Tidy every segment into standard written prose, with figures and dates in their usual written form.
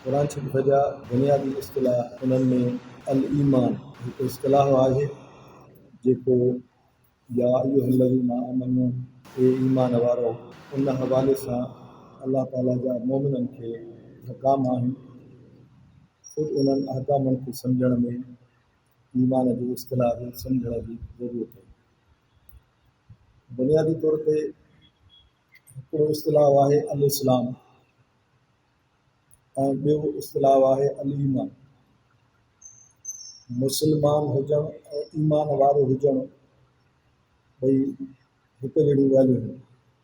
क़ुरान शरीफ़ जा बुनियादी इस्तिलाह उन्हनि में अल ईमान हिकु इस्तिलाह आहे जेको या अय्युहल्लज़ीना आमनू ए ईमान वारो उन हवाले सां अलाह ताला जा मोमिननि खे अहकाम आहिनि। ख़ुदि उन्हनि अहकामनि खे सम्झण में ईमान जी इस्तिलाह खे सम्झण जी ज़रूरत आहे। बुनियादी तौर ते हिकिड़ो इस्तिलाह आहे अल इस्लाम ऐं ॿियो इस्तिलाह आहे अल ईमान। मुस्लमान हुजणु ऐं ईमान वारो हुजणु ॿई हिकु जहिड़ियूं ॻाल्हियूं आहिनि,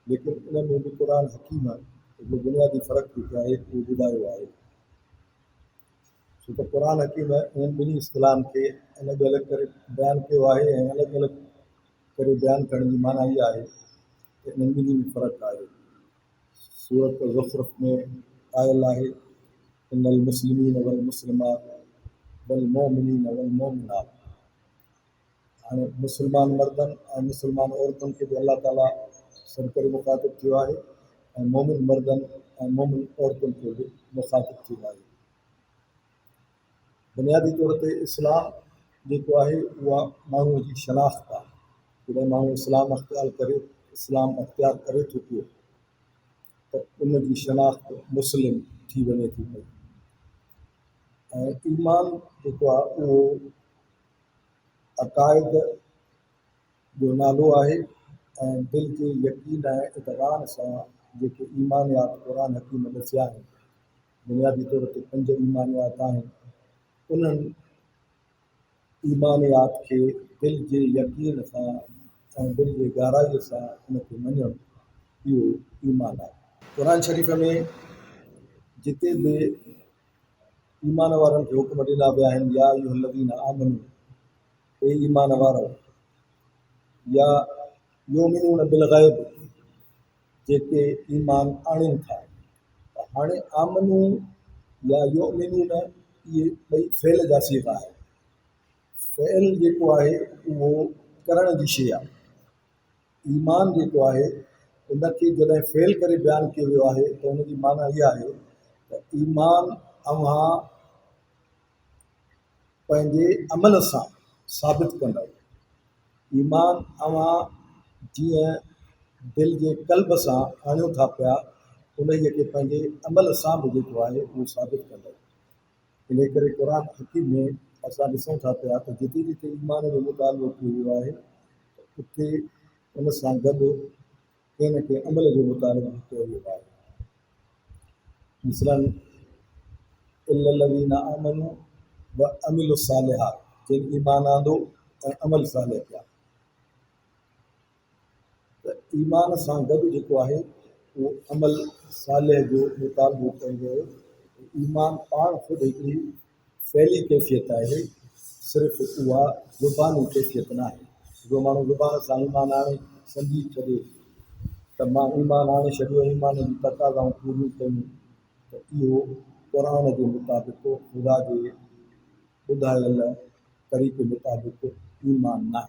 लेकिन इन में बि क़ुरान हकीम हिकिड़ो बुनियादी फ़र्क़ु जेको आहे उहो ॿुधायो आहे। छो त क़ुरान हकीम इन्हनि ॿिन्ही इस्तिलाहनि खे अलॻि अलॻि करे बयानु कयो आहे ऐं अलॻि अलॻि करे बयानु करण जी माना इहा आहे त इन्हनि ॿिन्ही में फ़र्क़ु आहे। सूरत ज़ुख़्रुफ़ में आयल आहे इन्नल मुस्लिमीन वल मुस्लिमात वल मोमिनीन वल मोमिनात। हाणे मुस्लमान मर्दनि ऐं मुस्लमान औरतुनि खे बि अलाह ताला सॾ करे मुखातिबु थियो आहे ऐं मोमिन मर्दनि ऐं मोमिन औरतुनि खे बि मुखातिबु थियो आहे। बुनियादी तौर ते इस्लाम जेको आहे उहा माण्हूअ जी शनाख़्त आहे। जॾहिं माण्हू इस्लाम अख़्तियार करे थो पियो त उन जी शनाख़्त मुस्लिम थी वञे थी पई। ऐं ईमान जेको आहे उहो अक़ाइद जो नालो आहे ऐं दिलि जे यकीन ऐं इतक़ान सां जेके ईमानियात क़ुरान हकीम ॾसिया आहिनि, बुनियादी तौर ते 5 ईमानियात आहिनि। उन्हनि ईमानियात खे दिलि जे यकीन सां ऐं दिलि जे गहराईअ सां उनखे मञणु इहो ईमान आहे। क़ुरान शरीफ़ में जिते बि ईमान वारनि खे हुकुम ॾिना विया आहिनि या अय्युहल्लज़ीना आमनू ए ईमान वारो या युमिनून बिल ग़ैब जेके ईमान आणिनि था। त हाणे आमनू या युमिनून इहे ॿई फ़ेल जा सीगा आहे। फ़ेल जेको आहे उहो करण जी शइ आहे। ईमान जेको आहे उनखे जॾहिं फ़ेल करे बयानु कयो वियो आहे त उनजी माना इहा आहे त ईमान अव्हां पंहिंजे अमल सां साबित कंदव। ईमान अव्हां जीअं दिलि जे क़ल्ब सां आणियो था पिया उन खे पंहिंजे अमल सां बि जेको आहे उहो साबित कंदव। इन करे क़ुरान हकीम में असां ॾिसूं था पिया त जिते जिते ईमान जो मुतालिबो कयो वियो आहे उते उन सां गॾु कंहिं न कंहिं अमल जो मुतालिबो कयो वियो आहे। मिसलन इल्लल्लज़ीना आमनू व अमिलुस सालिहात, जिन ईमान आंदो ऐं अमल सालिह कया। त ईमान सां गॾु जेको आहे उहो अमल सालिह जो मुतालिबो कयो वियो। ईमान पाण ख़ुदि हिकिड़ी फ़ैली कैफ़ियत आहे, सिर्फ़ु उहा ज़ुबानी कैफ़ियत न आहे। जो माण्हू ज़ुबान सां ईमान आणे सम्झी छॾे त मां ईमान आणे छॾियो, ईमान जी तक़ाज़ाऊं पूरियूं कयूं, त इहो क़ुरान जे मुताबिक़ ख़ुदा जे ॿुधायल तरीक़े मुताबिक़ ईमान न आहे।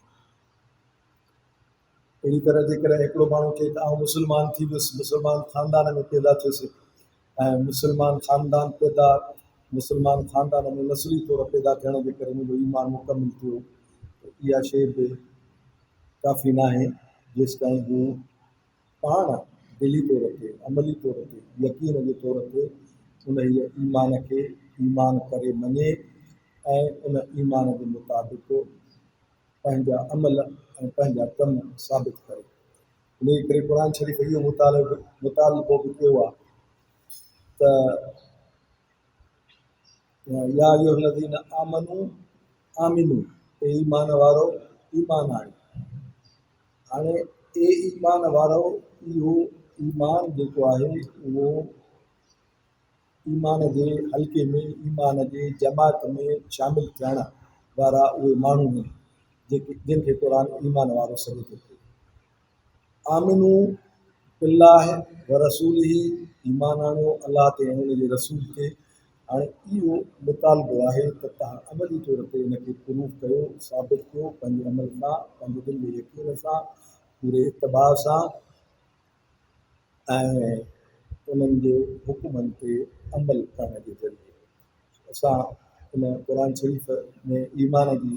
अहिड़ी तरह जेकॾहिं हिकिड़ो माण्हू चए त आउं मुस्लमान थी वियुसि, मुस्लमान ख़ानदान में पैदा थियुसि ऐं मुस्लमान ख़ानदान में नस्ली तौर पैदा थियण जे करे मुंहिंजो ईमान मुकमिल थियो, त इहा शइ बि काफ़ी न आहे जेसिताईं हू पाण दिली तौर ते अमली तौर ते यकीन जे तौर ते उन ईमान खे ईमान करे मञे ऐं उन ईमान जे मुताबिक़ पंहिंजा अमल ऐं पंहिंजा कम साबित करे। इन करे क़ुरान शरीफ़ इहो मुतालिबो बि कयो आहे त या अय्युहल्लज़ीना आमनू आमिनू ए ईमान वारो ईमान आणे। हाणे ए ईमान वारो इहो ईमान जेको आहे उहो ईमान जे हल्के में ईमान जे जमात में शामिल थियण वारा उहे माण्हू आहिनि जिनखे क़ुरान ईमान वारो सॾे थो पियो। आमिनू बिल्लाह व रसूलिही, ईमान आणियो अलाह ते ऐं उन जे रसूल ते। हाणे इहो मुतालिबो आहे त तव्हां अमली तौर ते इनखे प्रूफ कयो, साबित कयो पंहिंजे अमल सां, पंहिंजे दिलि जे यकीन सां, पूरे इतबा सां ऐं उन्हनि जे हुकुमनि ते अमल करण जे ज़रिए असां इन क़ुर शरीफ़ में ईमान जी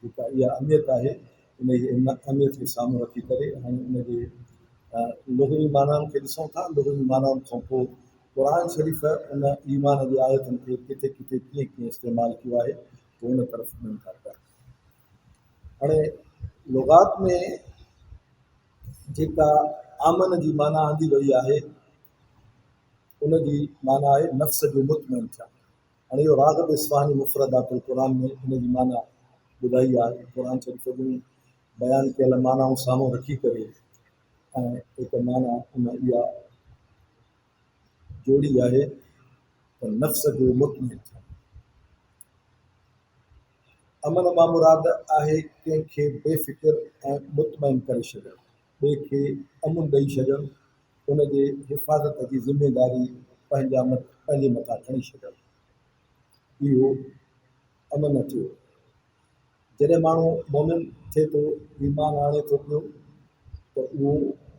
जेका इहा अहमियत आहे इन जी अहमियत खे साम्हूं रखी करे हाणे उनजे लुग़वी मानाउनि खे ॾिसूं था। लुग़वी मानाउनि खां पोइ क़ुर शरीफ़ उन ईमान जी आयतुनि खे किथे किथे कीअं कीअं इस्तेमालु कयो आहे पोइ उन तरफ़ वञनि था पिया। हाणे लुग़ात में जेका आमन जी माना आंदी वई आहे उनजी माना आहे नफ़्स जो मुतमइन थियणु। हाणे इहो राग़ब इस्फ़हानी मुफ़रदातुल क़ुर में हिनजी माना ॿुधाई आहे। क़ुर शरीफ़ जूं बयानु कयल मानाऊं साम्हूं रखी करे ऐं हिकु माना उन इहा जोड़ी आहे त नफ़्स जो मुतमइन थियणु। अमन मां मुराद आहे कंहिंखे बेफ़िक्र ऐं मुतमइन करे छॾणु, ॿिए खे अमुन ॾेई छॾणु, उनजे हिफ़ाज़त जी ज़िमेदारी पंहिंजे मथां खणी छॾणु, इहो अमन थियो। जॾहिं माण्हू मोमिन थिए थो, ईमान आणे थो पियो त उहो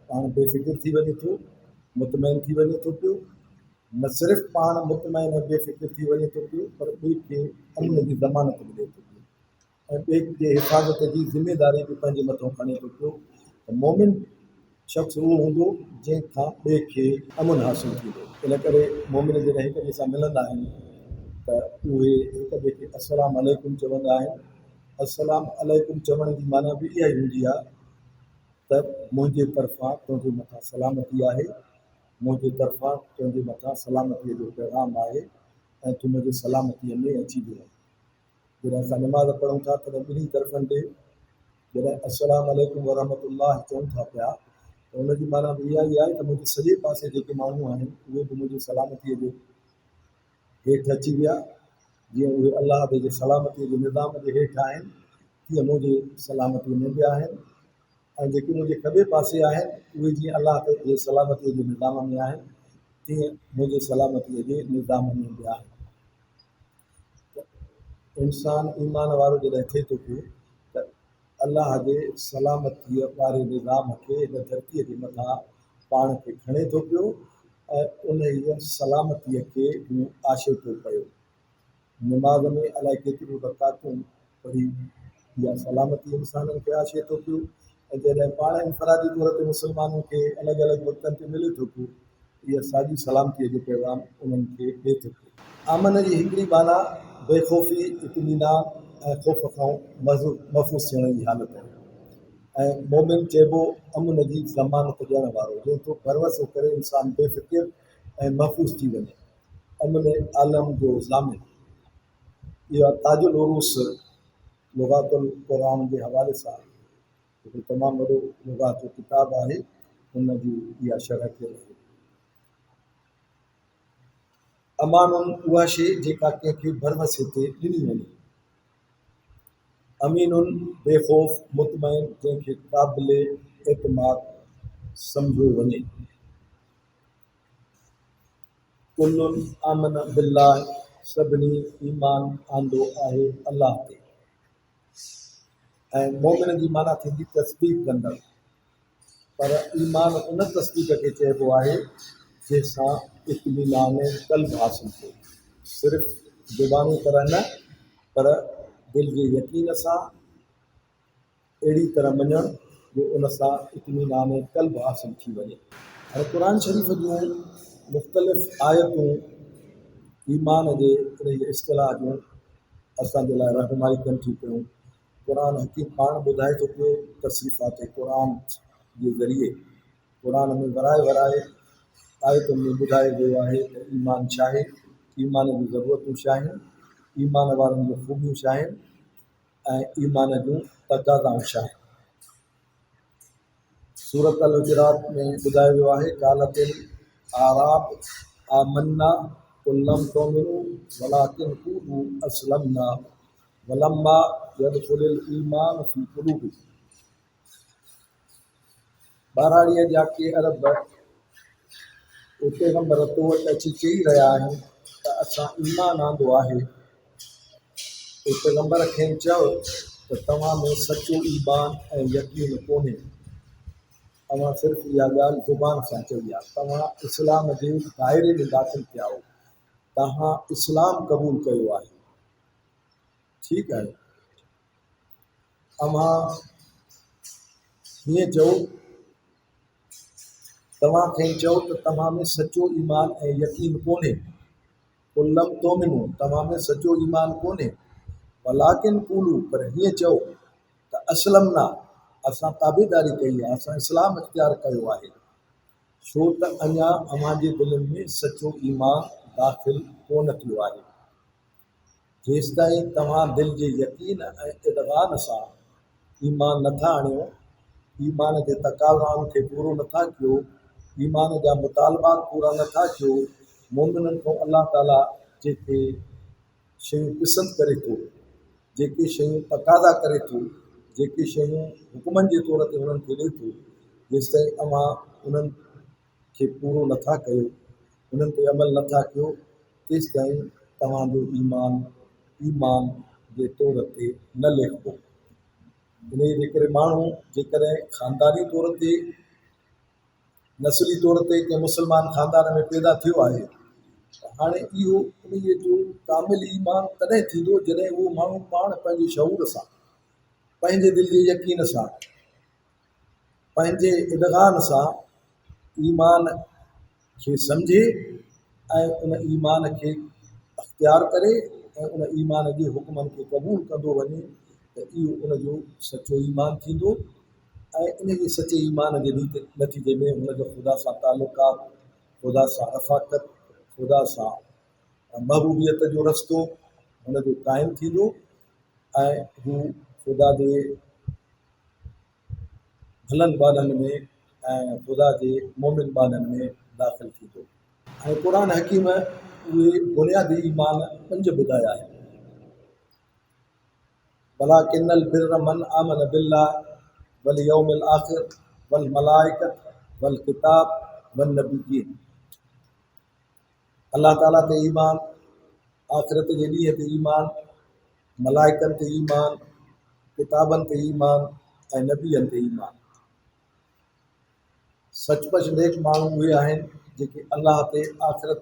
पाण बेफ़िक्र थी वञे थो, मुतमइन थी वञे थो पियो। न सिर्फ़ु पाण मुतमइन ऐं बेफ़िक्र थी वञे थो पियो पर ॿिए खे अमन जी ज़मानत बि ॾिए थो पियो ऐं ॿिए जे हिफ़ाज़त जी ज़िमेदारी बि पंहिंजे मथां खणे थो पियो। त मोमिन शख़्स उहो हूंदो जंहिंखां ॿिए खे अमुन हासिलु थींदो। इन करे मोमिन जॾहिं हिक ॿिए सां मिलंदा आहिनि त उहे हिक ॿिए खे अस्सलाम अलैकुम चवंदा आहिनि। अस्सलाम अलैकुम चवण जी माना बि इहा ई हूंदी आहे त मुंहिंजे तरफ़ां तुंहिंजे मथां सलामती आहे, मुंहिंजे तरफ़ां तुंहिंजे मथां सलामतीअ जो पैगाम आहे ऐं तूं मुंहिंजे सलामतीअ में अची वियो। जॾहिं असां निमाज़ पढ़ूं था तॾहिं ॿिन्ही तरफ़नि ॾे जॾहिं अस्सलाम अलैकुम वरहमतुल्लाह चऊं था पिया त उनजी माना बि इहा ई आहे त मुंहिंजे सॼे पासे जेके माण्हू आहिनि उहे बि मुंहिंजी सलामतीअ जे हेठि अची विया। जीअं उहे अलाह जे सलामतीअ जे निज़ाम जे हेठि आहिनि तीअं मुंहिंजे सलामतीअ में बि आहिनि ऐं जेके मुंहिंजे खॿे पासे आहिनि उहे जीअं अलाह जे सलामतीअ जे निज़ाम में आहिनि तीअं मुंहिंजे सलामतीअ जे निज़ाम में बि आहिनि। इंसान ईमान वारो जॾहिं थिए थो पियो त अलाह जे सलामतीअ वारे निज़ाम खे हिन धरतीअ जे मथां पाण खे खणे थो पियो ऐं उन ई सलामतीअ खे हू आशे थो पियो। निमाज़ में अलाए केतिरियूं रकातूं पढ़ी इहा सलामती इंसाननि खे आशे थो पियो ऐं जॾहिं पाण इनफरादी तौर ते मुस्लमाननि खे अलॻि अलॻि वक़्तनि ते मिले थो पियो इहा साॻी सलामतीअ जो पैगाम उन्हनि खे ॾिए थो पियो। आमन जी हिकिड़ी माना बेख़ौफ़ी, इत्मीनान ऐं ख़ौफ़ खां महफ़ूज़ थियण जी हालत आहे ऐं मोमिन चइबो अमुन जी ज़मानत ॾियण वारो, जंहिंजो भरवसो करे इंसान बेफ़िक्र ऐं महफ़ूज़ थी वञे। अमुन आलम जो ज़ामिन, इहा ताजुल उरूस लुग़ातुल क़ुर जे हवाले सां हिकिड़ो तमामु वॾो लुग़ात जो किताबु आहे, हुन जी इहा शरह कयल आहे। अमानुन उहा शइ जेका कंहिंखे भरवसे ते ॾिनी वञे। अमीनुन बेख़ौफ़ मुतमइन जंहिंखे क़ाबिल एतमाद सम्झो वञे। कुल्लुन आमन बिल्लाह, सभिनी ईमान आंदो आहे अलाह ते। ऐं मोमिन जी माना थींदी तस्दीक़ कंदड़, पर ईमान उन तस्दीक़ खे चइबो आहे जंहिंसां इत्मीनान क़ल्ब हासिलु थिए। सिर्फ़ु ज़ुबानी तरह न पर दिलि जे यकीन सां अहिड़ी तरह मञणु जो उन सां इत्मीनान क़ल्ब हासिलु थी वञे। हाणे क़ुर शरीफ़ जूं मुख़्तलिफ़ आयतूं ईमान जे इन इस्तिलाह जूं असांजे लाइ रहनुमाई कनि थियूं पियूं। क़ुर हकीम पाण ॿुधाए थो पियो तस्रीफ़ात क़ुर जे ज़रिए क़ुर में वराए आयतुनि में ॿुधायो वियो आहे त ईमान छा आहे, ईमान जूं ज़रूरतूं छा आहिनि, ईमान वारनि जूं ख़ूबियूं छा आहिनि ऐं ईमान जूं तक़ाज़ाऊं छा आहिनि। सूरत अल हुजरात में ॿुधायो वियो आहे कालतिल आराब आमन्ना कुल लम तुमिनू वलाकिन क़ूलू अस्लमना वलम्मा यदखुलिल ईमान फी क़ुलूबिकुम। ॿारहाड़ीअ जा के अरब पैगंबर तो वटि अची चई रहिया आहिनि त असां ईमान आंदो आहे। पैगंबर खे चयो त तव्हां में सचो ईमान ऐं यकीन कोन्हे, तव्हां सिर्फ़ु इहा ॻाल्हि ज़ुबान सां चई आहे, तव्हां इस्लाम जे दाइरे में दाख़िल थिया हो तव्हां इस्लाम क़बूल कयो आहे, ठीकु आहे, अव्हां हीअं चओ, तव्हां खे चओ त तव्हां में सचो ईमान ऐं यकीन कोन्हे, कुल्लम तोमिनू, तव्हां में सचो ईमान कोन्हे, वलाकिन कूलू, पर हीअं चओ त असलम ना, असां ताबेदारी कई आहे, असां इस्लाम इख़्तियार कयो आहे, छो त अञा अव्हांजे दिलनि में सचो ईमान दाख़िल कोन थियो आहे। जेसिताईं तव्हां दिलि जे यकीन ऐं इदगान सां ईमान नथा आणियो, ईमान जे तकाज़ाउनि खे पूरो नथा कयो, ईमान जा मुतालबात पूरा नथा कयो, मोमिननि खां अलाह ताला जेके शयूं पसंदि करे थो, जेके शयूं तक़ाज़ा करे थो, जेके शयूं हुकुमनि जे तौर ते उन्हनि खे ॾिए थो, जेसिताईं अव्हां उन्हनि खे पूरो नथा कयो, उन्हनि ते अमल नथा कयो, तेसिताईं तव्हांजो ईमान जे तौर ते न लिखिबो। इन जे करे माण्हू जेकॾहिं ख़ानदानी तौर ते, नस्ली तौर ते कंहिं मुस्लमान ख़ानदान में पैदा थियो आहे, त हाणे इहो उन जो कामिल ईमान तॾहिं थींदो जॾहिं उहो माण्हू पाण पंहिंजे शऊर सां, पंहिंजे दिलि जे यकीन सां, पंहिंजे इदगान सां ईमान खे सम्झे ऐं उन ईमान खे अख़्तियार करे ऐं उन ईमान जे हुकमनि खे क़बूल कंदो वञे, त इहो उनजो सचो ईमान थींदो। ऐं इन जे सचे ईमान जे नतीजे में हुनजो ख़ुदा सां तालुकात, ख़ुदा सां रफ़ाक़त, ख़ुदा सां महबूबियत जो रस्तो हुनजो क़ाइमु थींदो ऐं हू ख़ुदा जे भलनि बाननि में ऐं ख़ुदा जे मोमिन बाननि में दाख़िल थींदो। ऐं क़ुर हकीम उहे बुनियादी ईमान 5 ॿुधाया आहिनि। वलाकिन्नल बिर्र मन आमन बिल्लाह वल यौमिल आख़िर वल मलाइकत वल किताब वन नबिय्यीन, अल्लाह ताला ते ईमान, आख़िरत जे ॾींहं ते ईमान, मलाइकनि ते ईमान, किताबनि ते ईमान ऐं नबियनि ते ईमान। सचपच नेक माण्हू उहे आहिनि जेके अलाह ते आख़िरत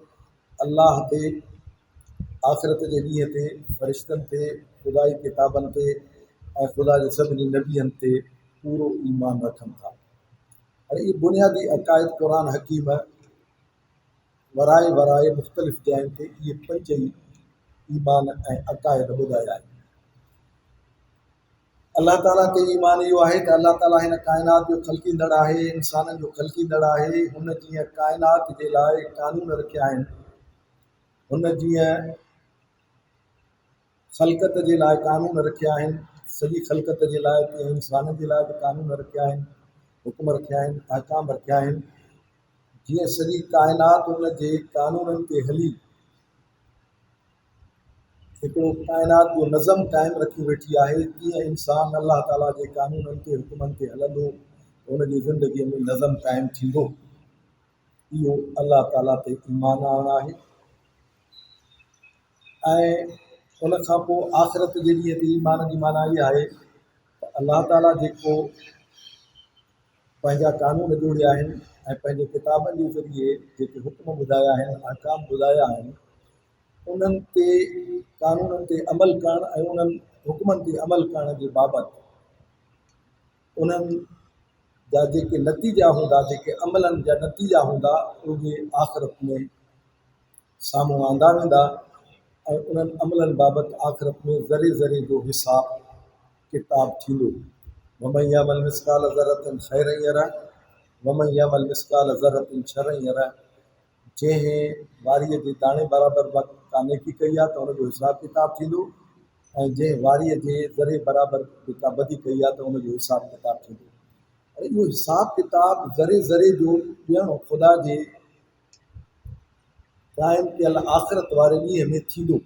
जे ॾींहं ते, फ़रिश्तनि ते, ख़ुदाई किताबनि ते ऐं ख़ुदा जे सभिनी नबियनि ते पूरो ईमान रखनि था। हाणे इहे बुनियादी अक़ाइद क़ुर हकीम वराए मुख़्तलिफ़ जायुनि ते इहे 5 ई ईमान ऐं अक़ाइद ॿुधाया आहिनि। अल्लाह ताला ते ईमान इहो आहे त अल्लाह ताला हिन काइनात जो ख़ल्क़ींदड़ आहे, इंसाननि जो ख़ल्क़ींदड़ आहे। हुन जीअं काइनात जे लाइ कानून रखिया आहिनि, हुन जीअं ख़ल्क़त जे लाइ कानून रखिया आहिनि, सॼी ख़ल्क़त जे लाइ, तीअं इंसाननि जे लाइ बि कानून रखिया आहिनि, हुकुम रखिया आहिनि, अहकाम रखिया आहिनि। जीअं सॼी काइनात उन जे कानूननि ते हली हिकिड़ो काइनात जो नज़म क़ाइमु रखी वेठी आहे, तीअं इंसान अल्लाह ताला जे कानूननि ते, हुकुमनि ते हलंदो, हुनजी ज़िंदगीअ में नज़म क़ाइमु थींदो। इहो अल्लाह ताला ते ईमान आणणु आहे। ऐं उन खां पोइ आख़िरत जे ॾींहं ते ईमान जी माना इहा आहे त अल्लाह ताला जेको पंहिंजा कानून जोड़िया आहिनि ऐं पंहिंजे किताबनि जे ज़रिए जेके हुकुम ॿुधाया आहिनि, अहकाम ॿुधाया आहिनि, उन्हनि ते कानूननि ते अमल करणु ऐं उन्हनि हुकुमनि ते अमल करण जे बाबति उन्हनि जा जेके नतीजा हूंदा, जेके अमलनि जा नतीजा हूंदा, उहे आख़िरत में साम्हूं आंदा वेंदा ऐं उन्हनि अमलनि बाबति आख़िरत में ज़रे ज़रे जो हिसाब किताब थींदो। वमन यअमल मिस्काल ज़र्रतिन ख़ैरन यरह वमन यअमल मिस्काल ज़र्रतिन शर्रन यरह, जंहिं वारीअ जे दाणे बराबरि का नेकी कई आहे त हुनजो हिसाब किताब थींदो, ऐं जंहिं वारीअ जे ज़रे बराबरि का बदी कई आहे त हुनजो हिसाब किताब थींदो। ऐं इहो हिसाब किताब ज़रे ज़रे जो ॾियणु ख़ुदा जे क़ाइमु कयल आख़िरत वारे ॾींहं में थींदो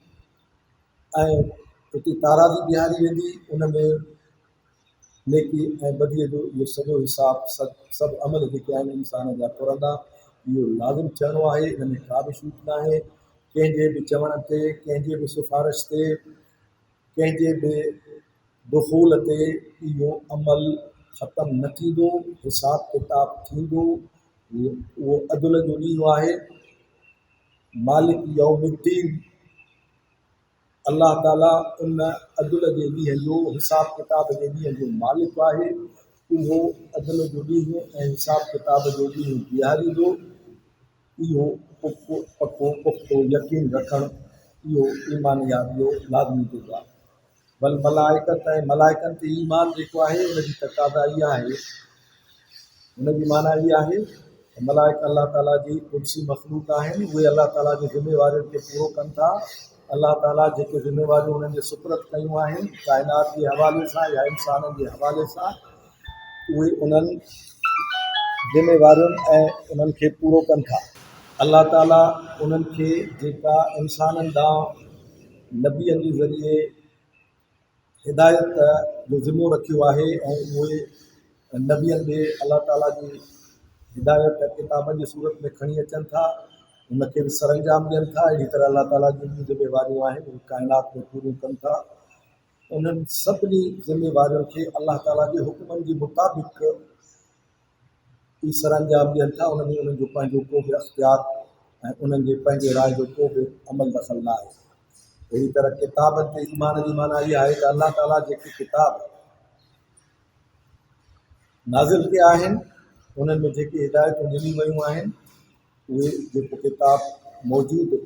ऐं उते ताराज़ी बीहारी वेंदी, उन में नेकी ऐं बदीअ जो इहो सॼो हिसाब सभु अमल जेके आहिनि इंसान जा तुरंदा। इहो लाज़िम थियणो आहे, हिन में का बि छूट न आहे। कंहिंजे बि चवण ते, कंहिंजे बि सिफ़ारिश ते, कंहिंजे बि दुख़ूल ते इहो अमल ख़तमु न थींदो, हिसाब किताब थींदो। उहो अदल जो ॾींहुं आहे मालिक यौमुद्दीन, अल्लाह ताला उन अदल जे ॾींहं जो, हिसाब किताब जे ॾींहं जो मालिक आहे। उहो अदल जो ॾींहुं ऐं हिसाब किताब जो ॾींहुं बीहारींदो। इहो पको पुख़्तो यकीन रखणु, इहो ईमान यादियो लाज़मी जेको आहे। बल मलाइकत ऐं मलाइकनि ते ईमान जेको आहे उनजी तक़ाज़ा इहा आहे, उनजी माना इहा आहे त मलाइक अल्लाह ताला जी कुदसी मख़लूक आहिनि। उहे अल्लाह ताला जी ज़िम्मेवारियुनि खे पूरो कनि था। अल्लाह ताला जेके ज़िम्मेवारियूं उन्हनि जे सुपुर्द कयूं आहिनि काइनात जे हवाले सां या इंसाननि जे हवाले सां, उहे उन्हनि ज़िम्मेवारियुनि ऐं उन्हनि खे पूरो कनि था। अल्लाह ताला उन्हनि खे जेका इंसाननि ॾांहुं नबीअनि जे ज़रिए हिदायत जो ज़िम्मो रखियो आहे ऐं उहे नबीअनि खे अल्लाह ताला जी हिदायत किताबनि जी सूरत में खणी अचनि था, उनखे बि सरंजाम ॾियनि था। अहिड़ी तरह अल्लाह ताला जी ॿियूं ज़िम्मेवारियूं आहिनि उहे काइनात में पूरियूं कनि था। उन्हनि सभिनी ज़िम्मेवारियुनि खे अल्लाह ताला जे हुकुमनि जे मुताबिक़ ई सरंजाम ॾियनि था। उनमें उन्हनि जो पंहिंजो को बि अख़्तियार ऐं उन्हनि जे पंहिंजे राय जो को बि अमल दख़ल न आहे। अहिड़ी तरह किताबनि ते ईमान जी माना इहा आहे त अल्लाह ताला जेकी किताब नाज़िल कया आहिनि उन्हनि में जेके हिदायतूं ॾिनी वियूं आहिनि, उहे जेको किताब मौजूदु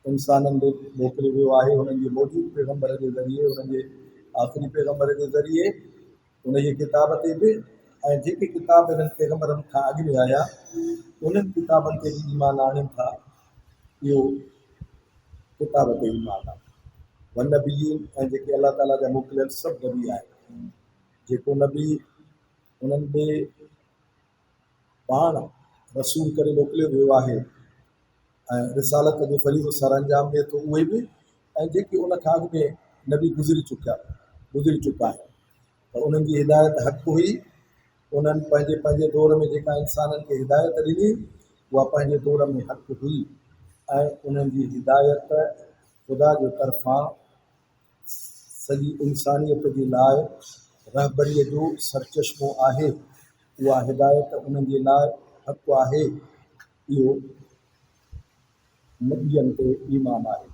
इंसाननि ॾे मोकिलियो वियो आहे, उन्हनि जे मौजूदु पैगम्बर जे ज़रिए, उन्हनि जे आख़िरी पैगम्बर जे ज़रिए, उन जी किताब ते बि, ऐं जेके किताब इन्हनि पैगम्बरनि खां अॻु में आया उन्हनि किताबनि ते बि ईमान आणनि था। इहो किताब ते ईमान आहे। वन नबी ऐं जेके अल्लाह ताला जा मोकिलियल सभु नबी आहिनि, जेको नबी उन्हनि ॾे पाण रसूल करे मोकिलियो वियो आहे ऐं रिसालत जो फ़रीज़ो सरअंजाम ॾिए थो, उहे बि ऐं जेके उन खां अॻु में नबी गुज़री चुका आहिनि, त उन्हनि जी हिदायत हक़ हुई। उन्हनि पंहिंजे पंहिंजे दौर में जेका इंसाननि खे हिदायत ॾिनी उहा पंहिंजे दौर में हक़ हुई ऐं उन्हनि जी हिदायत ख़ुदा जे तरफ़ां सॼी इंसानियत जे लाइ रहबरीअ जो सरचश्मो आहे। उहा हिदायत उन्हनि जे लाइ हक़ आहे। इहो नबियनि ते ईमान आहे।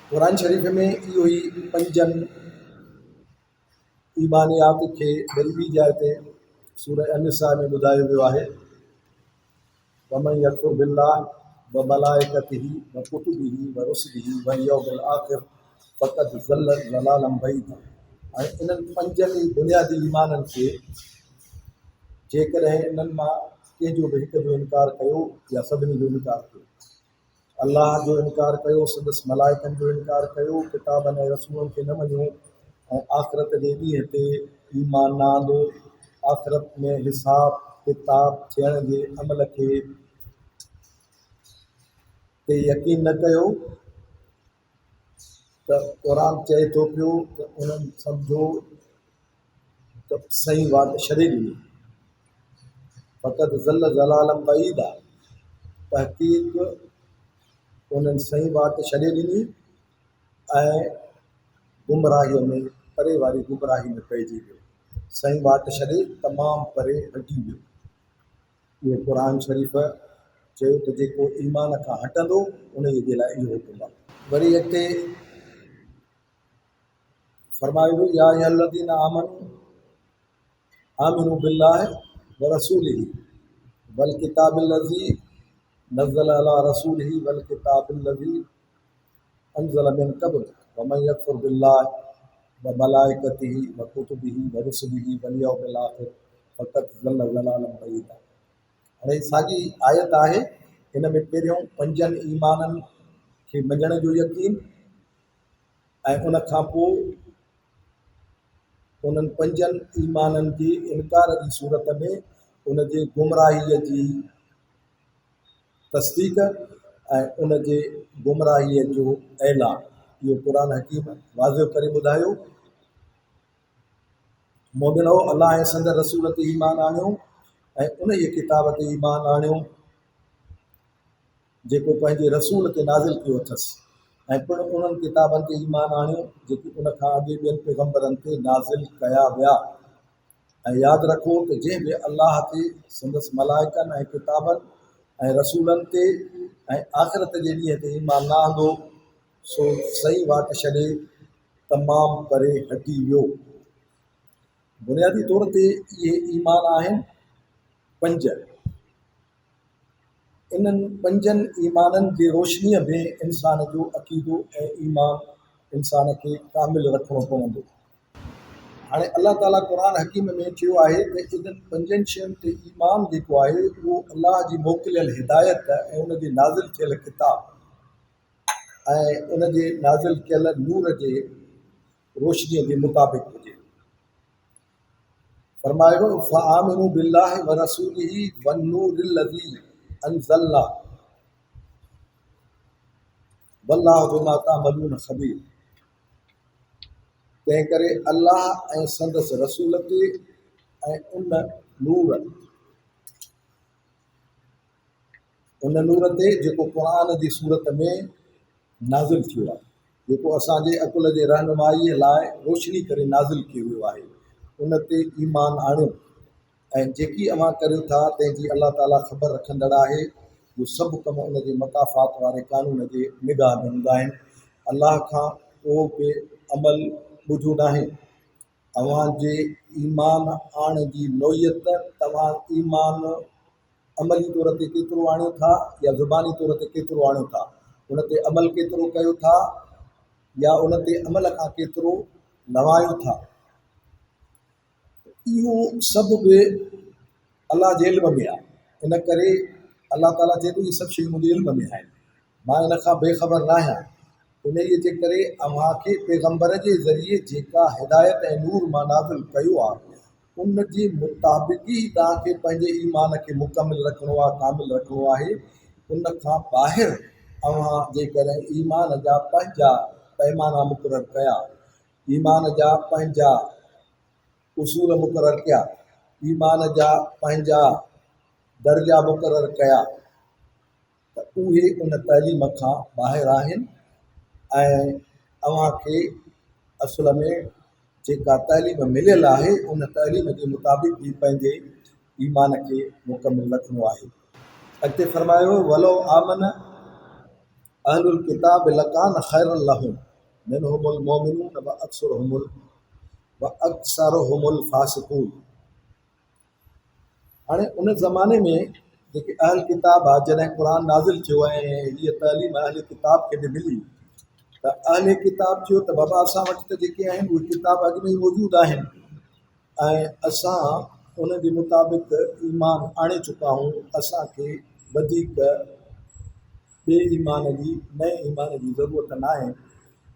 क़ुरान शरीफ़ में इहो ई पंजनि ईमानियात खे वरी ॿी जाइ ते सूरह अन-निसा में ॿुधायो वियो आहे। वमन यकफुर बिल्लाह व मलाइकतिही व कुतुबिही व रुसुलिही वल यौमिल आख़िर फ़क़द ज़ल्ल ज़लालन बईदा। ऐं इन्हनि पंजनि ई बुनियादी ईमाननि खे जेकॾहिं इन्हनि मां कंहिंजो बि हिक जो इनकार कयो या सभिनी जो इनकार कयो, अलाह जो इनकार कयो, संदसि मलाइकनि जो इनकार कयो, किताबनि ऐं रसूलनि खे न मञियो ऐं आख़िरत जे ॾींहं ते ईमान न आंदो, आख़िरत में हिसाब किताब थियण जे अमल खे ते यकीन न कयो, त क़ुरान चए थो पियो त उन्हनि सम्झो त सही वात छॾे ॾिनी। फ़क़त ज़ल्ल ज़लालम बईदा, तहक़ीक़ उन्हनि सही वात छॾे ॾिनी ऐं गुमराहीअ में परे वारी गुमराही में पइजी वियो। सही वात छॾे तमामु परे हटी वियो। इहो क़ुरान शरीफ़ चयो त जेको ईमान खां हटंदो उन जे लाइ इहो हुकुम आहे। वरी अॻिते फरमायो या अय्युहल्लज़ीना आमिनू बिल्लाहि व रसूलिही वल किताबिल्लज़ी नज़्ज़ल अला रसूलिही वल किताबिल्लज़ी अंज़ल मिन क़ब्ल वमन यकफुर बिल्लाहि व मलाइकतिही व कुतुबिही व रुसुलिही वल यौमिल आख़िर फ़क़द ज़ल्ल ज़लालन बईदा। हाणे साॻी आयत आहे। हिन में पहिरियों पंजनि ईमाननि खे मञण जो यकीन ऐं उन खां पोइ उन्हनि पंजनि ईमाननि जे इनकार जी सूरत में उन जे गुमराहीअ जी तस्दीक़ ऐं उन जे गुमराहीअ जो ऐलान। इहो क़ुरान हकीम वाज़िह करे ॿुधायो। मोमिनो अलाह ऐं संदसि रसूल ते ईमान आणियो ऐं उन जी किताब ते ईमान आणियो जेको पंहिंजे रसूल ते नाज़िल कयो अथसि, ऐं पिणु उन्हनि किताबनि ते ईमान आणियो जेके उन खां अॻे ॿियनि पैगम्बरनि ते नाज़िल कया विया। ऐं यादि रखो त जंहिं बि अलाह ते संदसि मलाइकनि ऐं किताबनि ऐं रसूलनि ते ऐं आख़िरत जे ॾींहं ते ईमान न आंदो सो सही वाट छॾे तमामु परे हटी वियो। बुनियादी तौर ते इहे ईमान आहिनि पंज। इन्हनि पंजनि ईमाननि जी रोशनीअ में इंसान जो अक़ीदो ऐं ईमान इंसान खे कामिल रखिणो पवंदो। हाणे अलाह ताला क़ुर हकीम में चयो आहे त इन्हनि पंजनि शयुनि ते ईमान जेको आहे उहो अलाह जी मोकिलियल हिदायत ऐं उन जे नाज़िल थियल किताब ऐं उन जे नाज़िल कयल नूर जे रोशनीअ जे मुताबिक़ हुजे। फरमायो फ़आमिनू बिल्लाहि व रसूलिही वन्नूरिल लज़ी अंज़लना वल्लाहु बिमा तामलून ख़बीर। तंहिं करे अलाह ऐं संदसि रसूल ते ऐं उन नूर ते जेको क़ुर जी सूरत में नाज़िल थियो आहे, जेको असांजे अकुल जे रहनुमाईअ लाइ रोशनी करे नाज़िल कयो वियो आहे, उन ते ईमान आणियो ऐं जेकी अव्हां करियो था तंहिंजी अलाह ताला ख़बर रखंदड़ आहे। इहो सभु कम उन जे मकाफ़ात वारे कानून जे निगाह में हूंदा आहिनि। अलाह खां को बि अमल ॿुधो नाहे। अव्हांजे ईमान आणण जी नोयत तव्हां ईमान अमली तौर ते केतिरो आणियो था या ज़ुबानी तौर ते केतिरो आणियो था, उन ते अमल केतिरो कयो था या उन ते अमल खां केतिरो नवायो था, इहो सभु बि अलाह जे इल्म में आहे। इन करे अलाह ताला चए थो इहे सभु शयूं मुंहिंजे इल्म में आहिनि, मां इन खां बेख़बर न आहियां। इन जे करे अव्हांखे पैगंबर जे ज़रिए जेका हिदायत ऐं नूर मां नाज़िल कयो आहे उन जे मुताबिक़ ई तव्हांखे पंहिंजे ईमान खे मुकमिल रखिणो आहे, कामिल रखिणो आहे। उन खां ॿाहिरि अव्हां जेकॾहिं ईमान जा पंहिंजा पैमाना मुक़ररु कया, ईमान जा पंहिंजा उसूल मुक़ररु कया, ईमान जा पंहिंजा दर्जा मुक़ररु कया, त उहे उन तइलीम खां ॿाहिरि आहिनि ऐं अव्हांखे असुल में जेका तइलीम मिलियल आहे उन तइलीम जे मुताबिक़ ई पंहिंजे ईमान खे मुकमिल रखिणो आहे। अॻिते फरमायो वलो आमन अहलुल किताब लकान ख़ैरन लहुम मिनहुमुल मोमिनून व अक्सरुहुमुल फासिकून। हाणे उन ज़माने में जेके अहल किताब आहे, जॾहिं क़ुर नाज़िल थियो ऐं हीअ तइलीम अहल किताब खे बि मिली त अहल किताब चयो त बाबा असां वटि त जेके आहिनि उहे किताब अॻु में ई मौजूदु आहिनि ऐं असां उन जे मुताबिक़ ईमान आणे चुका आहियूं। असांखे वधीक ॿिए ईमान जी नए ईमान जी ज़रूरत न आहे।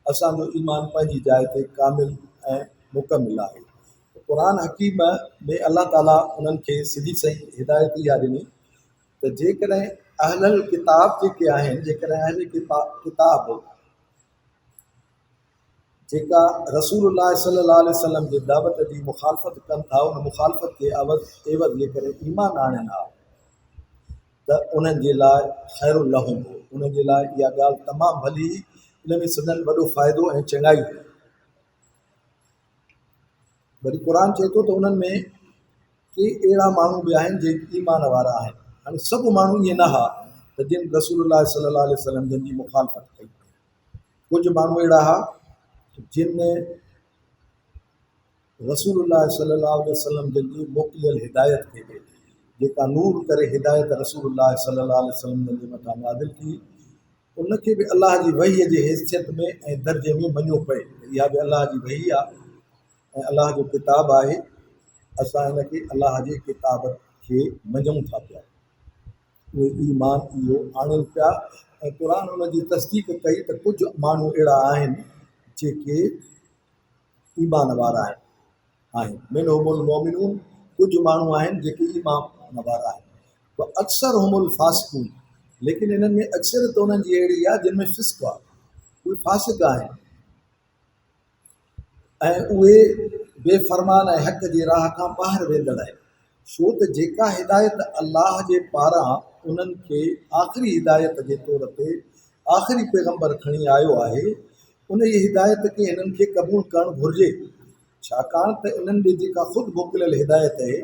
असांजो ईमान पंहिंजी जाइ ते कामिल ऐं मुकमिल आहे। क़ुर हकीम में अलाह ताला उन्हनि खे सिधी सही हिदायत इहा ॾिनी त जेकॾहिं अहलल किताब जेके आहिनि, जेकॾहिं अहल किताब जेका रसूलुल्लाह सल्लल्लाहु अलैहि वसल्लम जे दावत जी मुखालफ़त कनि था, उन मुखालफ़त जे एवज़ जे करे ईमान आणनि हा त उन्हनि जे लाइ ख़ैरुल लहुम, उन्हनि जे लाइ इहा ॻाल्हि तमामु भली, इन में सदन वॾो फ़ाइदो ऐं चङाई। वरी क़ुर चए थो त उन्हनि में के अहिड़ा माण्हू बि आहिनि जेके ईमान वारा आहिनि। हाणे सभु माण्हू ईअं न हा त जिन रसूलुल्लाह सल्लल्लाहु अलैहि वसल्लम जिन जी मुखालफ़त कई। कुझु माण्हू अहिड़ा हा जिन रसूलुल्लाह सल्लल्लाहु अलैहि वसल्लम जिन जी मोकिलियल हिदायत खे बि जेका नूर करे हिदायत रसूलुल्लाह सल्लल्लाहु अलैहि वसल्लम जे मथां नाज़िल थी, उनखे बि अलाह जी वहीअ जे हैसियत में ऐं दर्जे में मञियो पए। इहा बि अलाह जी वही आहे ऐं अलाह जो किताब आहे। असां हिनखे अलाह जे किताब खे मञूं था पिया, उहे ईमान इहो आणनि पिया ऐं क़ुर उन जी तस्दीक कई त कुझु माण्हू अहिड़ा आहिनि जेके ईमान वारा आहिनि। मिनहुमुल मोमिनून, कुझु माण्हू आहिनि जेके ईमान वारा आहिनि। त अक्सरुहुमुल फासिकून, लेकिन इन्हनि में अक्सरियत उन्हनि जी अहिड़ी आहे जिन में फिस्क आहे, उहे फासिक आहिनि ऐं उहे बेफ़रमान ऐं हक़ जी राह खां ॿाहिरि वेंदड़ आहिनि। छो त जेका हिदायत अलाह जे पारां उन्हनि खे आख़िरी हिदायत जे तौर ते आख़िरी पैगंबर खणी आयो आहे, उन जी हिदायत खे हिननि खे क़बूल करणु घुरिजे। छाकाणि त इन्हनि ॾे जेका ख़ुदि मोकिलियल हिदायत आहे,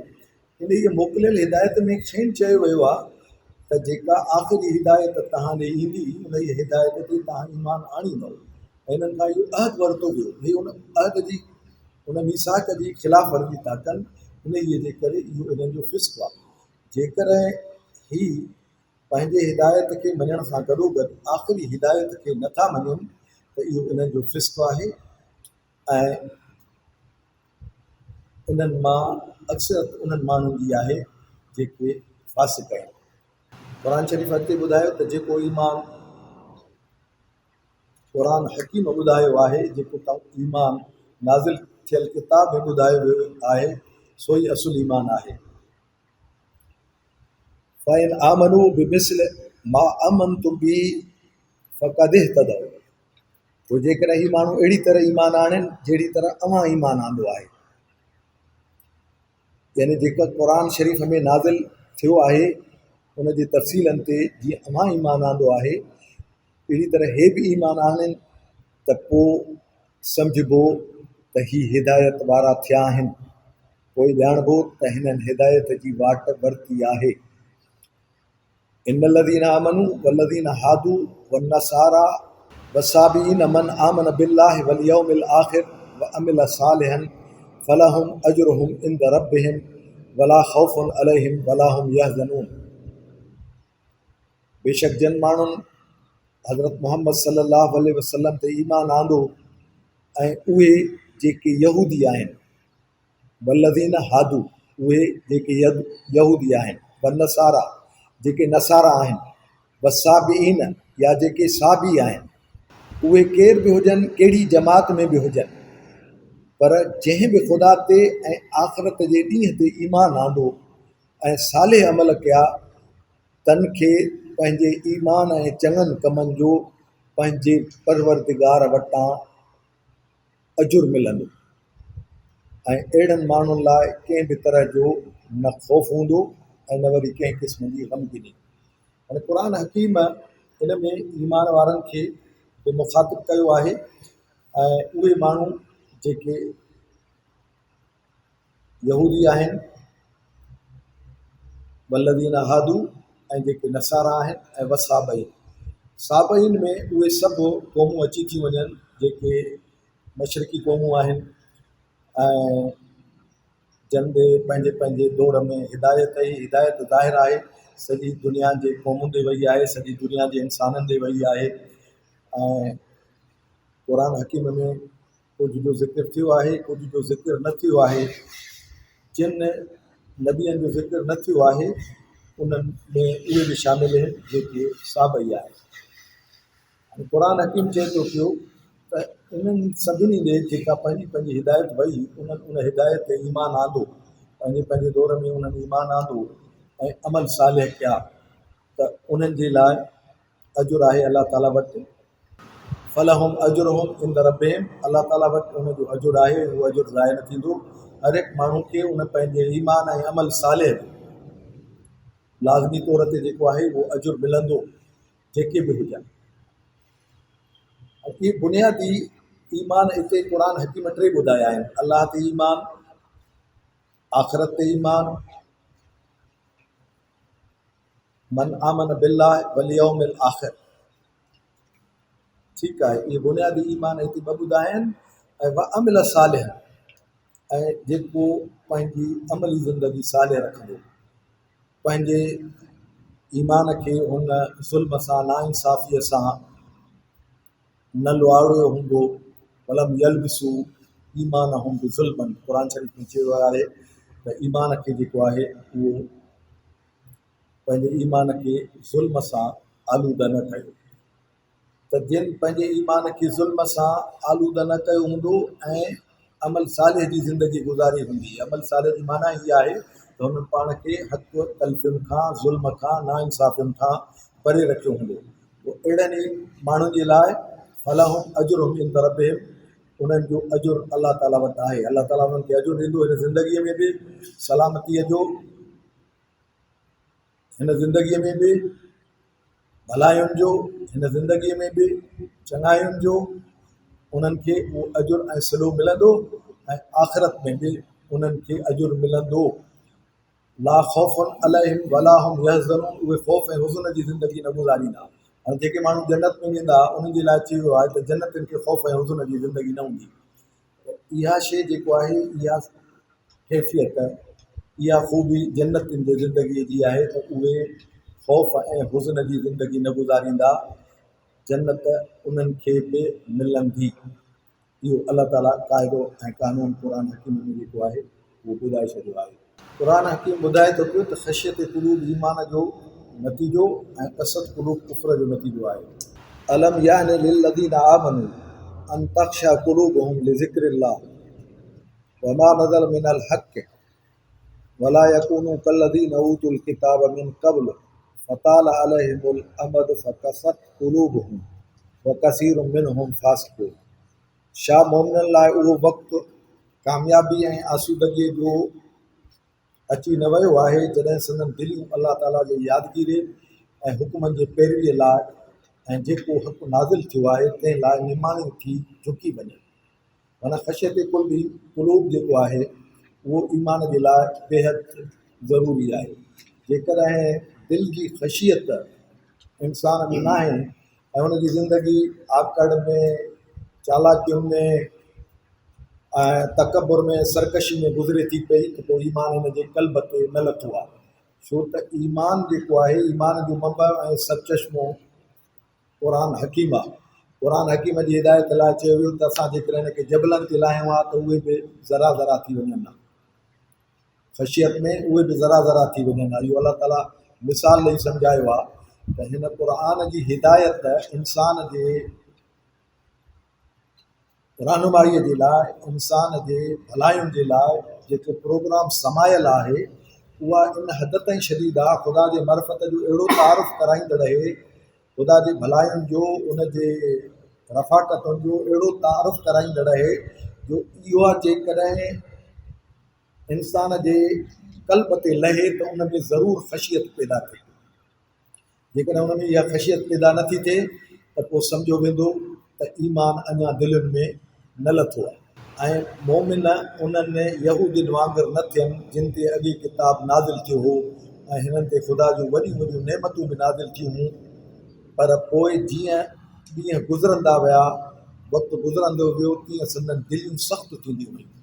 इन जी मोकिलियल हिदायत में खेनि चयो वियो आहे त जेका आख़िरी हिदायत तव्हां ॾे ईंदी उन जी हिदायत ते तव्हां ईमान आणींदव। ऐं इन्हनि खां इहो अहद वरितो वियो, हे उन अहद जी उन मीसाक जी ख़िलाफ़ वर्जी था कनि, इन जे करे इहो इन्हनि जो फिस्क आहे। जेकर ही पंहिंजे हिदायत खे मञण सां गॾोगॾु आख़िरी हिदायत खे नथा मञनि त इहो इन्हनि जो फिस्क आहे। ऐं इन्हनि मां अक्सर उन्हनि माण्हुनि जी आहे जेके फासिक आहिनि। क़ुर शरीफ़ अॻिते ॿुधायो त जेको ईमान क़ुर हकीम ॿुधायो आहे, जेको ईमान नाज़िल थियल किताब में ॿुधायो वियो आहे, सो ई असुल ईमान आहे। फ़इन आमनू बिमिस्ल मा अमनतुम बि फ़क़द इह्तदव। पोइ जेकॾहिं ही माण्हू अहिड़ी तरह ईमान आणनि जहिड़ी तरह अव्हां ईमान आंदो आहे, यानी जेका क़ुर शरीफ़ में नाज़िल थियो आहे उन जे तफ़सीलनि ते जीअं अव्हां ईमान आंदो आहे, अहिड़ी तरह हे बि ईमान आणनि त पोइ सम्झिबो त ही हिदायत वारा थिया आहिनि। पोइ ॼाणबो त हिननि हिदायत जी वाट वरिती आहे। इन लज़ीन आमनू वल्लज़ीन हादू वन्नसारा वसाबीन मन आमन बिल्लाहि वल यौमिल आखिर व अमिल सालिहन फलहुम अजरुहुम इंद रब्बिहिम वला खौफुन अलैहिम वला हुम यहज़नून। बेशक जिन माण्हुनि हज़रत मोहम्मद सल्लल्लाहु अलैहि वसल्लम ते ईमान आंदो ऐं उहे जेके यहूदी आहिनि, वल्लज़ीन हादू उहे जेके यहूदी आहिनि, वन्नसारा जेके नसारा आहिनि, वसाबीन या जेके साबी आहिनि, उहे केर बि हुजनि, कहिड़ी जमात में बि हुजनि, पर जंहिं बि ख़ुदा ते ऐं आख़िरत जे ॾींहं ते ईमान आंदो ऐं साले अमल कया, तन खे पंहिंजे ईमान ऐं चङनि कमनि जो पंहिंजे परवरदिगार वटां अजुर मिलंदो। ऐं अहिड़नि माण्हुनि लाइ कंहिं बि तरह जो न ख़ौफ़ हूंदो ऐं न वरी कंहिं क़िस्म जी ग़मगिनी। हाणे क़ुर हकीम इन में ईमान वारनि खे बि मुखातिब कयो आहे। ऐं उहे माण्हू जेके यहूदी आहिनि, वल्लज़ीन हादू ऐं जेके नसारा आहिनि, ऐं वसाबईन, साबईन में उहे सभु क़ौमूं अची थियूं वञनि जेके मशरिक़ी क़ौमूं आहिनि ऐं जन ॾे पंहिंजे पंहिंजे दौर में हिदायत ज़ाहिर आहे, सॼी दुनिया जे क़ौमुनि ॾे वई आहे, सॼी दुनिया जे इंसाननि ॾे वई आहे। ऐं क़ुर हकीम में कुझु जो ज़िक्र थियो आहे, कुझु जो ज़िक्र न थियो आहे। जिन नबियनि जो ज़िक्र न थियो आहे उन्हनि में उहे बि शामिल आहिनि जेके साबई आहे। क़ुर हकीम चए थो पियो त इन्हनि सभिनी ॾे जेका पंहिंजी पंहिंजी हिदायत वई, उन्हनि उन हिदायत ते ईमान आंदो, पंहिंजे पंहिंजे दौर में उन्हनि ईमान आंदो ऐं अमल सालिह कया, त उन्हनि जे लाइ अजुर आहे अलाह ताला वटि। फलहुम अजुरहुम इंद रब्बिहिम, अलाह ताला वटि उनजो अजुर आहे, उहो अजुर ज़ाहिर न थींदो। हर हिकु माण्हू खे उन पंहिंजे ईमान ऐं अमल सालिह लाज़मी तौर ते जेको आहे उहो अजुर मिलंदो, जेके बि हुजनि। इहे बुनियादी ईमान हिते क़ुर हकीम टे ॿुधाया आहिनि: अलाह ते ईमान, आख़िरत ते ईमान, मन आमन बिल्लाह वल यौमिल आखिर। ठीकु आहे, इहे बुनियादी ईमान हिते ॿ ॿुधाया आहिनि। ऐं व अमिल सालिह, ऐं जेको पंहिंजी अमली ज़िंदगी सालिह रखंदो, पंहिंजे ईमान खे हुन ज़ुल्म सां, नाइंसाफ़ीअ सां न लुआड़ियो हूंदो। वलम यलबिसू ईमानहुम बिज़ुल्मन, क़ुर शरीफ़ में चयो आहे त ईमान खे जेको आहे उहो पंहिंजे ईमान खे ज़ुल्म सां आलूदा न कयो। त जिन पंहिंजे ईमान खे ज़ुल्म सां आलूदा न कयो हूंदो ऐं अमल सालिह जी ज़िंदगी गुज़ारी हूंदी। अमल सालिह जी माना इहा आहे त हुननि पाण खे हक़ तलफ़ियुनि खां, ज़ुल्म खां, नाइंसाफ़ियुनि खां परे रखियो हूंदो। पोइ अहिड़नि ई माण्हुनि जे लाइ फलहुम अजुरहुम इंद रब्बिहिम, उन्हनि जो अजुर अलाह ताला वटि आहे। अलाह ताला उन्हनि खे अजुर ॾींदो, हिन ज़िंदगीअ में बि सलामतीअ जो, हिन ज़िंदगीअ में बि भलायुनि जो, हिन ज़िंदगीअ में बि चङायुनि जो उन्हनि खे उहो अजुर ऐं सिलो मिलंदो, ऐं आख़िरत में बि उन्हनि खे अजुर मिलंदो। ला ख़ौफ़ुन अलैहिम वला हुम यहज़नून, उहे ख़ौफ़ ऐं हुज़न जी ज़िंदगी न गुज़ारींदा। हाणे जेके माण्हू जन्नत में वेंदा उन्हनि जे लाइ चयो आहे त जन्नतियुनि खे ख़ौफ़ ऐं हुज़न जी ज़िंदगी न हूंदी। इहा शइ जेको आहे, इहा कैफ़ियत, इहा ख़ूबी जन्नतियुनि जे ज़िंदगीअ जी आहे त उहे ख़ौफ़ ऐं हुज़न जी ज़िंदगी न गुज़ारींदा, जन्नत उन्हनि खे बि मिलंदी। इहो अलाह ताला क़ाइदो ऐं क़ानून क़ुर हकीम में जेको आहे उहो ॿुधाए छॾियो आहे। क़ुर हकीम ॿुधाए थो पियो त ख़शियत क़ुलूब ईमान जो नतीजो ऐं कसत क़ुलूब कुफ़्र जो नतीजो आहे। अलम यानि लिल्लज़ीना आमनू अन तख़शा क़ुलूबुहुम लिज़िक्रिल्लाह वमा नज़ल मिनल हक़ वला यकूनू कल्लज़ीना ऊतुल किताब मिन क़ब्ल फताल अलैहिमुल अमद फकसत क़ुलूबुहुम व कसीरुम मिनहुम फासिकून। छा मोमिननि लाइ उहो वक़्तु कामयाबी ऐं आसूदगीअ जो अची न वियो आहे जॾहिं संदन दिलियूं अलाह ताला जे यादगीरे ऐं हुकमनि जे पैरवीअ लाइ ऐं जेको हक़ नाज़िल थियो आहे तंहिं लाइ निमाणियूं थी झुकी वञनि। माना ख़शियत क़ुलूब जेको आहे उहो ईमान जे लाइ बेहद ज़रूरी आहे। जेकॾहिं दिलि जी ख़शियत इंसान में न आहे ऐं हुनजी ज़िंदगी आकड़ में, चालाकियुनि में ऐं तकबुर में, सरकशी में गुज़रे थी पई त पोइ ईमान हिन जे क़ल्ब ते न लथो आहे। छो त ईमान जेको आहे, ईमान जो मंबअ ऐं सचश्मो क़ुर हकीम आहे। क़ुर हकीम जी हिदायत लाइ चयो वियो त असां जेकॾहिं हिन खे जबलनि ते लाहियूं आहे त उहे बि ज़रा ज़रा थी वञनि हा, ख़शियत में उहे बि ज़रा ज़रा थी वञनि हा। इहो अलाह ताला मिसाल ॾेई सम्झायो आहे त हिन क़ुर जी हिदायत इंसान जे रहनुमाईअ जे लाइ, इंसान जे भलाइयुनि जे लाइ जेको प्रोग्राम समायल आहे उहा इन हद ताईं शदीद आहे, ख़ुदा जे मरफ़त जो अहिड़ो तारुफ़ कराईंदड़ आहे, ख़ुदा जे भलाइयुनि जो, उन जे रफ़ाक़तुनि जो अहिड़ो तारुफ़ कराईंदड़ आहे जो इहो जेकॾहिं इंसान जे क़ल्ब ते लहे त उन में ज़रूरु ख़शियत पैदा थिए। जेकॾहिं उन में इहा ख़शियत पैदा नथी थिए त पोइ सम्झो वेंदो त ईमान अञा दिलनि में न लथो आहे। ऐं मोमिन उन्हनि यहूदियुनि वांगुरु न थियनि जिन ते अॻे किताब नाज़िल थियो हो ऐं हिननि ते ख़ुदा जूं वॾियूं वॾियूं नेमतूं बि नाज़िल थियूं हुयूं, पर पोइ जीअं ॾींहं गुज़रंदा विया, वक़्तु गुज़रंदो वियो, तीअं संदन दिलियूं सख़्तु थींदियूं वयूं।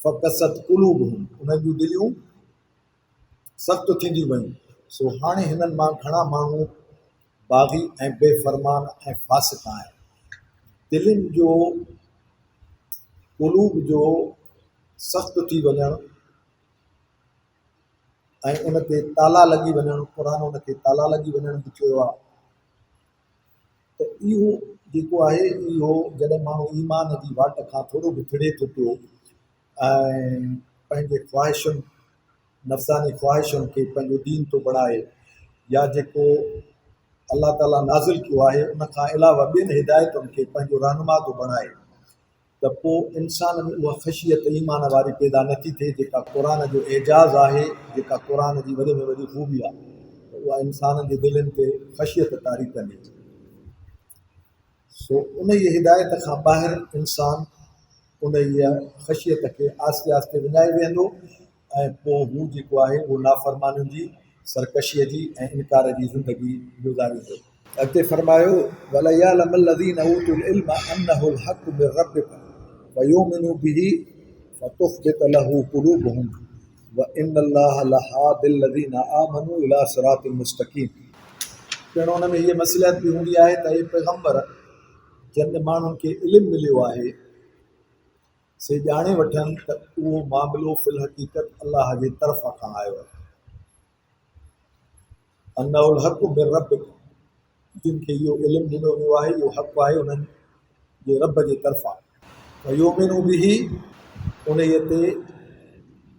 फ़कसत क़ुलूब हुयूं, उन्हनि जूं दिलियूं सख़्तु थींदियूं वयूं। सो हाणे हिननि मां घणा माण्हू बाग़ी ऐं बेफ़रमान ऐं फासिक आहिनि। दिलियुनि जो, क़ुलूब जो सख़्तु थी वञणु ऐं उन ते ताला लॻी वञणु, क़ुर उन खे ताला लॻी वञण बि चयो आहे। त इहो जेको आहे, इहो जॾहिं माण्हू ईमान जी वाट खां थोरो बि थिड़े थो पियो ऐं पंहिंजे ख़्वाहिशुनि, नफ़्सानी ख़्वाहिशुनि खे पंहिंजो दीन थो बणाए, या जेको अलाह ताला नाज़िल कयो आहे उन खां अलावा ॿियनि हिदायतुनि खे पंहिंजो रहनुमा थो बणाए, त पोइ इंसान में उहा ख़शियत ईमान वारी पैदा नथी थिए जेका क़ुर जो एजाज़ आहे, जेका क़ुर जी वॾे में वॾी ख़ूबी आहे। त उहा इंसाननि जे दिलनि ते ख़शियत तारी कंदी। सो उन जी हिदायत खां ॿाहिरि इंसान उन इहा ख़शियत खे आहिस्ते आहिस्ते विञाए वेंदो ऐं पोइ हू जेको आहे उहो नाफ़रमानियुनि जी, सरकशीअ जी ऐं इनकार जी ज़िंदगी गुज़ारींदो। अॻिते फरमायो वलयअलमल्लज़ीन ऊतुल इल्म अन्नहुल हक़्क़ु मिर रब्बिक वयुमिनु बिही फतुख़्बित लहू क़ुलूबुहुम व इन्नल्लाह लहादिल लज़ीना आमनू इला सिरातिल मुस्तक़ीम। पहिरों हुन में हीअ मसलियत बि हूंदी आहे त हे पैगम्बर जिन माण्हुनि खे इल्मु मिलियो आहे से ॼाणे वठनि त उहो मामिलो फ़िल हक़ीक़त अलाह जे तरफ़ां खां आयो आहे। अन्नहुल हक़्क़ु मिर रब्बिक, जिन खे इहो इल्मु ॾिनो वियो आहे, इहो हक़ु आहे उन्हनि जे रब जे तरफ़ां। वयुमिनु बिही, उन ते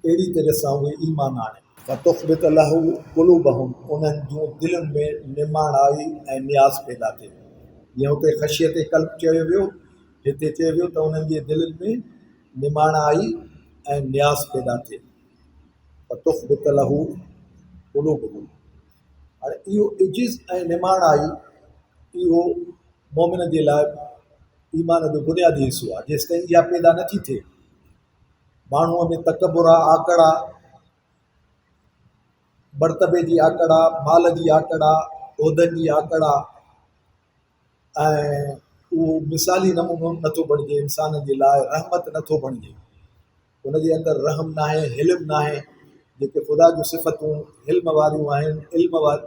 अहिड़ी तरह सां उहे ईमान आणे। फतुख़्बित लहू क़ुलूबहुम, उन्हनि जूं दिलुनि में निमाणाई ऐं न्याज़ पैदा थिए। जीअं हुते ख़शियत क़ल्ब चयो वियो, हिते चयो वियो त उन्हनि जे दिलनि में निमाणाई ऐं न्याज़ पैदा थिए। फतुख़्बित लहू क़ुलूबहुम, हाणे इहो इजिज़ ऐं निमाणाई इहो मोमिन जे लाइ ईमान जो बुनियादी हिसो आहे। जेसिताईं इहा पैदा नथी थिए, माण्हूअ में तकबुर आहे, आकड़ आहे, मर्तबे जी आकड़ आहे, माल जी आकड़ आहे, उहिदनि जी आकड़ आहे, ऐं उहो मिसाली नमूनो नथो बणिजे इंसान जे लाइ, रहमत नथो बणिजे। उनजे अंदरि रहम न आहे, हिल्म न आहे। जेके ख़ुदा जूं सिफ़तूं हिल्म वारियूं आहिनि, इल्म वार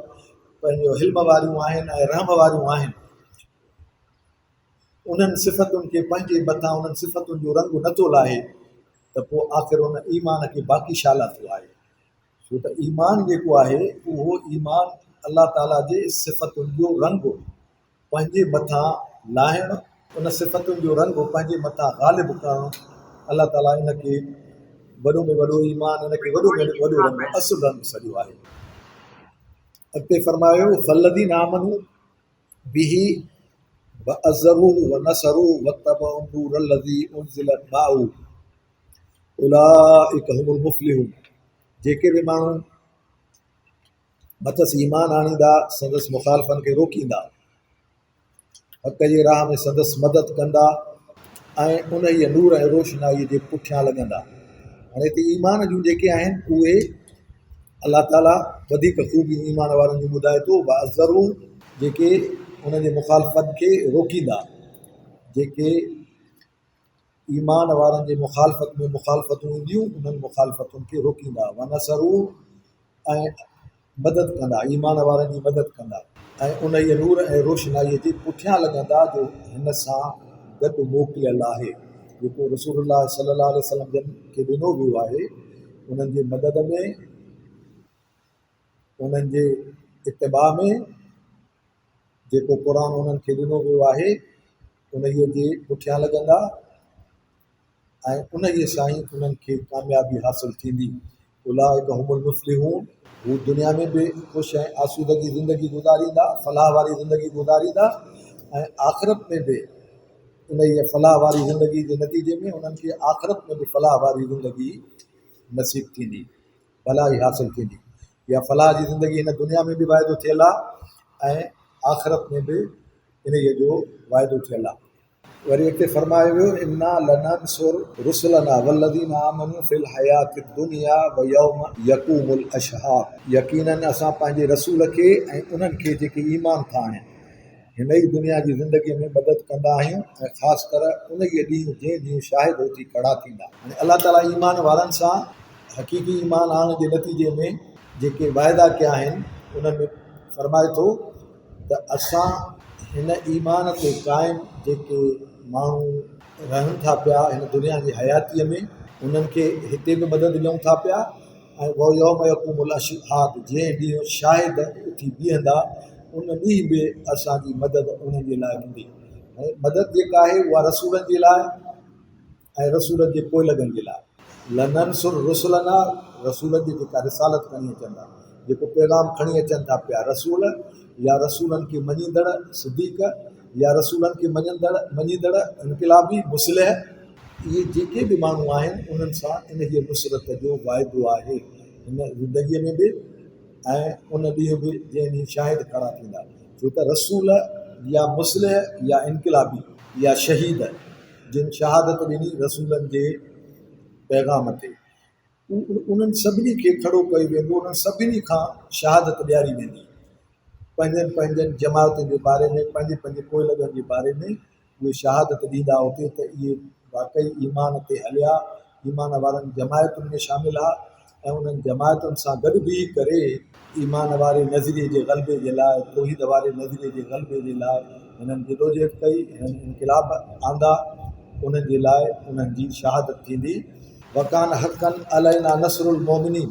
पंहिंजो हिल्म वारियूं आहिनि ऐं रहम वारियूं आहिनि, उन्हनि सिफ़तुनि खे पंहिंजे मथां उन्हनि सिफ़तुनि जो रंग नथो लाहे, त पोइ आख़िर उन ईमान खे बाक़ी छा लाथो आहे? छो त ईमान जेको आहे उहो ईमान अलाह ताला जे सिफ़तुनि जो रंग पंहिंजे मथां लाहिणु, उन सिफ़तुनि जो रंग पंहिंजे मथां ग़ालिब करणु। अलाह ताला इन खे वॾो में वॾो ईमान, इन खे वॾो में वॾो रंग, असुल रंग सॼो आहे। अॻिते फरमायो फल्लदीन आमनू बिही व अज़रू व नसरू वतबउ नूर लज़ी उनज़िल माउ उलाइक हुमुल मुफ़्लिहून। जेके बि माण्हू मथस ईमान आणींदा, संदसि मुखालफ़नि खे रोकींदा, हक़ जे राह में संदसि मदद कंदा ऐं उन ई नूर ऐं रोशनाईअ जे पुठियां लॻंदा। हाणे हिते ईमान जूं जेके आहिनि उहे अलाह ताला वधीक ख़ूबियूं ईमान वारनि जूं ॿुधाए थो। व अज़रू जेके उनजे मुखालफ़नि खे रोकींदा, जेके ईमान वारनि जे मुखालफ़त में मुखालफ़तूं ईंदियूं उन्हनि मुखालफ़तुनि खे रोकींदा। व नसरू ऐं मदद कंदा, ईमान वारनि जी मदद कंदा ऐं उन ई नूर ऐं रोशनाईअ जे पुठियां लॻंदा जो हिन सां गॾु मोकिलियल आहे, जेको रसूलुल्लाह सल्लल्लाहु अलैहि वसल्लम जन खे ॾिनो वियो आहे। उन्हनि जे मदद में, उन्हनि जे इत्तिबा में, जेको क़ुर उन्हनि खे ॾिनो वियो आहे उन जे पुठियां लॻंदा ऐं उन सां ई उन्हनि खे कामयाबी हासिलु थींदी। उलाइक हुमुल मुफ़्लिहून। हू दुनिया में बि ख़ुशि ऐं आसूदगी ज़िंदगी गुज़ारींदा, फलाह वारी ज़िंदगी गुज़ारींदा ऐं आख़िरत में बि उन ई फलाह वारी ज़िंदगी जे नतीजे में उन्हनि खे आख़िरत में बि फलाह वारी ज़िंदगी नसीब थींदी, भलाई हासिलु थींदी। या फलाह जी ज़िंदगी हिन दुनिया में बि वाइदो थियल आहे ऐं आख़िरत में बि इन जो वाइदो थियल आहे। वरी हिते फरमायो वियो इन्ना लनंसुर रुसलना वल्लज़ीना आमनू फिल हयातिद दुनिया व यौम यक़ूमुल अशहाद। यकीनन असां पंहिंजे रसूल खे ऐं उन्हनि खे जेके ईमान था आणनि हिन ई दुनिया जी ज़िंदगीअ में मदद कंदा आहियूं ऐं ख़ासि कर उन ई ॾींहुं जंहिं ॾींहुं शाहिद होती खड़ा थींदा। हाणे अलाह ताला ईमान वारनि सां हक़ीक़ी ईमान आणण जे नतीजे में जेके वाइदा कया आहिनि उन्हनि में फरमाए थो त असां हिन ईमान ते क़ाइमु जेके माण्हू रहनि था पिया हिन दुनिया जी हयातीअ में, उन्हनि खे हिते बि मदद ॾियूं था पिया ऐं वो यौम यक़ूमुल अशहाद जंहिं ॾींहुं शाहिद उथी बीहंदा उन ॾींहुं बि असांजी मदद उन्हनि जे लाइ हूंदी। ऐं मदद जेका आहे उहा रसूलनि जे लाइ ऐं रसूलनि जे पोइलगनि जे लाइ। लनंसुर रुसलना, रसूलनि जी जेका रिसालत खणी अचनि था, जेको पैगाम खणी अचनि था पिया रसूल, या रसूलनि खे मञींदड़ सिद्दीक़, या रसूलनि खे मञींदड़ इनक़िलाबी मुस्लिह, इहे जेके बि माण्हू आहिनि उन्हनि सां इन जी नुसरत जो वाइदो आहे हिन ज़िंदगीअ में बि ऐं उन ॾींहुं बि जंहिं ॾींहुं शाहिद खड़ा थींदा। छो त रसूल या मुस्लिह या इनक़िलाबी या शहीद जिन शहादत ॾिनी रसूलनि जे पैगाम ते, उन्हनि सभिनी खे खड़ो कयो वेंदो, उन्हनि सभिनी खां शहादत ॾियारी वेंदी पंहिंजनि पंहिंजनि जमातुनि जे बारे में, पंहिंजे पंहिंजे पोइलगनि जे बारे में उहे शहादत ॾींदा उते त इहे वाक़ई ईमान ते हलिया, ईमान वारनि जमायतुनि में शामिलु आहे ऐं उन्हनि जमायतुनि सां गॾु बीही करे ईमान वारे नज़रिए जे ग़लबे जे लाइ, तौहीद वारे नज़रिए जे ग़लबे जे लाइ हिननि जदोजहद कई, हिननि इनक़िलाब आंदा, उन्हनि जे लाइ उन्हनि जी शहादत थींदी। वकान हक़न अलैना नसरुल मोमिनीन,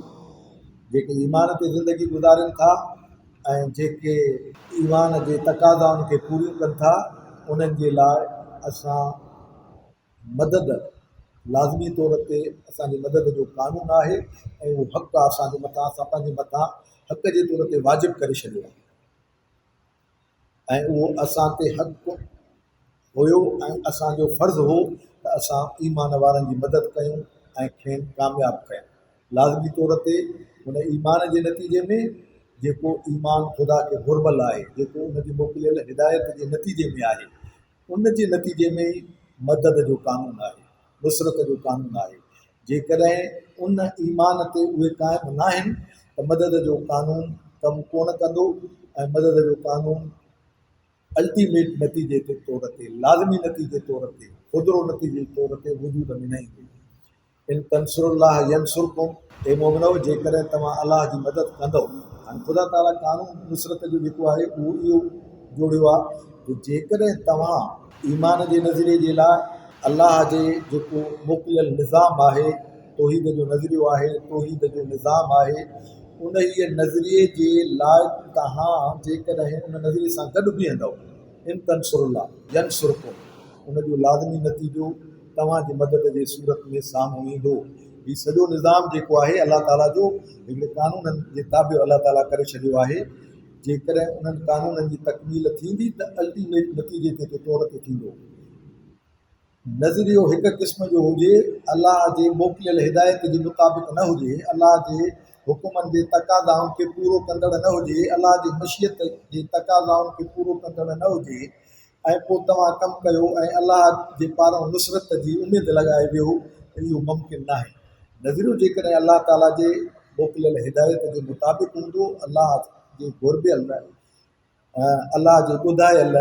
जेके ईमान ते ज़िंदगी गुज़ारनि था ऐं जेके ईमान जे तक़ाज़ाउनि खे पूरियूं कनि था उन्हनि जे लाइ असां मदद लाज़मी तौर ते असांजी मदद जो क़ानून आहे ऐं उहो हक़ु आहे असांजे मथां, असां पंहिंजे मथां हक़ जे तौर ते वाजिबु करे छॾियो आहे ऐं उहो असां ते हक़ु हुयो ऐं असांजो फ़र्ज़ु हो त असां ईमान वारनि जी मदद कयूं ऐं खेनि कामयाबु कयूं। लाज़मी तौर ते हुन ईमान जे नतीजे में जेको ईमान ख़ुदा खे घुर्बल आहे, जेको उनजी मोकिलियल हिदायत जे नतीजे में आहे, उन जे नतीजे में मदद जो क़ानून आहे, नुसरत जो क़ानून आहे। जेकॾहिं उन ईमान ते उहे क़ाइमु न आहिनि त मदद जो क़ानून कमु कोन कंदो ऐं मदद जो क़ानून अल्टीमेट नतीजे जे तौर ते, लाज़मी नतीजे तौर ते, खुदरो नतीजे तौर ते वजूद में न ईंदो। इन तंसुरुल्लाह यंसुरकुम, हे मोमिनो जेकॾहिं तव्हां अलाह जी मदद कंदव। हाणे ख़ुदा ताला क़ानून नुसरत जो जेको आहे उहो इहो जोड़ियो आहे जेकॾहिं तव्हां ईमान जे नज़रिए जे लाइ अलाह जे जेको मोकिलियल निज़ाम आहे, तौहीद जो नज़रियो आहे, तौहीद जो निज़ाम आहे, उन ई नज़रिए जे लाइ तव्हां जेकॾहिं उन नज़रिए सां गॾु बीहंदव, इन तंसुरुल्लाह यंसुरकुम, उनजो लाज़मी नतीजो तव्हांजी मदद जे सूरत में साम्हूं ईंदो। हीउ सॼो निज़ाम जेको आहे अलाह ताला जो हिकिड़े क़ानूननि जे ताबियो अलाह ताला करे छॾियो आहे। जेकॾहिं उन्हनि क़ानूननि जी तकमील थींदी त अल्टीमेट नतीजे जे तौर ते थींदो। नज़रियो हिकु क़िस्म जो हुजे, अलाह जे मोकिलियल हिदायत जे मुताबिक़ न हुजे, अलाह जे हुकुमनि जे तक़ाज़ाउनि खे पूरो कंदड़ न हुजे, अलाह जी मशियत जे तक़ाज़ाउनि खे पूरो कंदड़ न हुजे, ऐं पोइ तव्हां कमु कयो ऐं अलाह जे पारां नुसरत जी उमेदु लॻाए वियो, त इहो मुमकिन न आहे। नज़रियो जेकॾहिं अलाह ताला जे मोकिलियल हिदायत जे मुताबिक़ हूंदो, अलाह जे घुर्बियल, अलाह जे ॿुधायल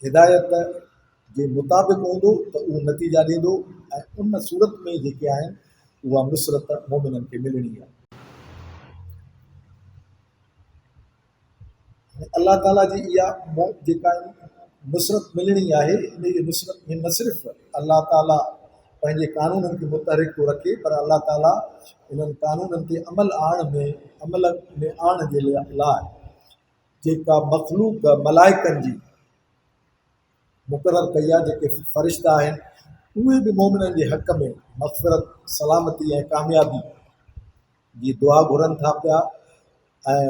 हिदायत जे मुताबिक़ हूंदो त उहो नतीजा ॾींदो, ऐं उन सूरत में जेके आहिनि उहा नुसरत मोमिननि खे मिलणी आहे। अलाह ताला जी इहा जेका नुसरत मिलणी आहे, इन जी नुसरत में न सिर्फ़ु अलाह ताला पंहिंजे क़ानूननि खे मुतहरिक थो रखे, पर अलाह ताला इन्हनि क़ानूननि ते अमल में आणण जे लाइ जेका मख़लूक मलाइकनि जी मुक़ररु कई आहे, जेके फ़रिश्ता आहिनि, उहे बि मोमिननि जे हक़ में मग़फ़िरत, सलामती ऐं कामयाबी जी दुआ घुरनि था पिया ऐं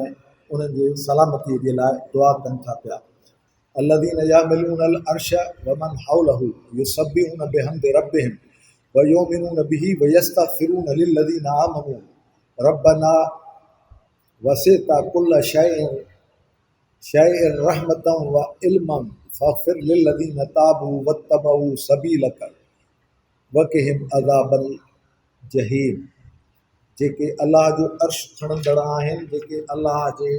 उन्हनि जे सलामतीअ जे लाइ दुआ कनि था पिया। الذين يحملون العرش ومن حوله يسبحون بحمد ربهم ويؤمنون به ويستغفرون للذين آمنوا ربنا وسعت كل شيء رحمة وعلما فاغفر للذين تابوا واتبعوا سبيلك وقهم عذاب الجحيم। जेके अलाह जो अर्श खणंदड़ आहिनि, जेके अलाह जे